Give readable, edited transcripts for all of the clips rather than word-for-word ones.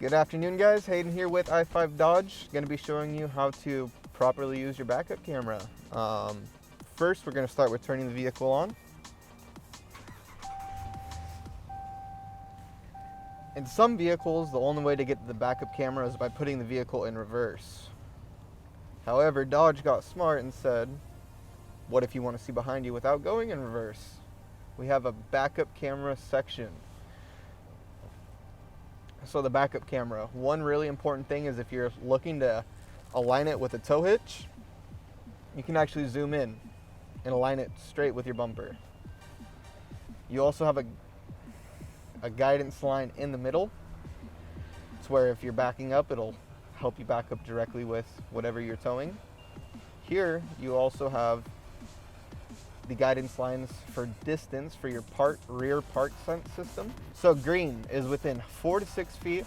Good afternoon, guys. Hayden here with i5 Dodge. Going to be showing you how to properly use your backup camera. First, we're going to start with turning the vehicle on. In some vehicles, the only way to get the backup camera is by putting the vehicle in reverse. However, Dodge got smart and said, what if you want to see behind you without going in reverse? We have a backup camera section. So the backup camera, one really important thing is if you're looking to align it with a tow hitch, you can actually zoom in and align it straight with your bumper. You also have a guidance line in the middle. It's where if you're backing up, it'll help you back up directly with whatever you're towing. Here, you also have the guidance lines for distance for your rear park sense system. So green is within 4 to 6 feet,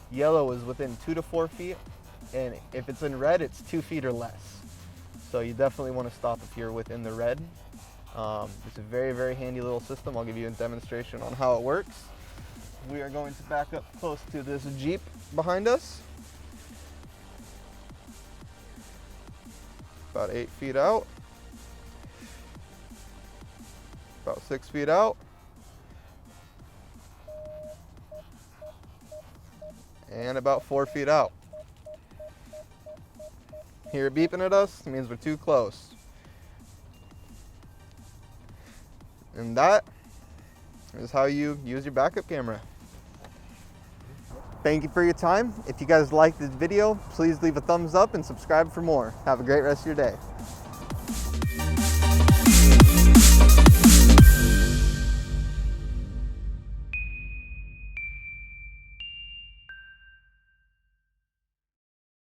yellow is within 2 to 4 feet, and if it's in red, it's 2 feet or less. So you definitely want to stop if you're within the red. It's a very, very handy little system. I'll give you a demonstration on how it works. We are going to back up close to this Jeep behind us. About 8 feet out. About 6 feet out. And about 4 feet out. Hear it beeping at us? It means we're too close. And that is how you use your backup camera. Thank you for your time. If you guys liked this video, please leave a thumbs up and subscribe for more. Have a great rest of your day.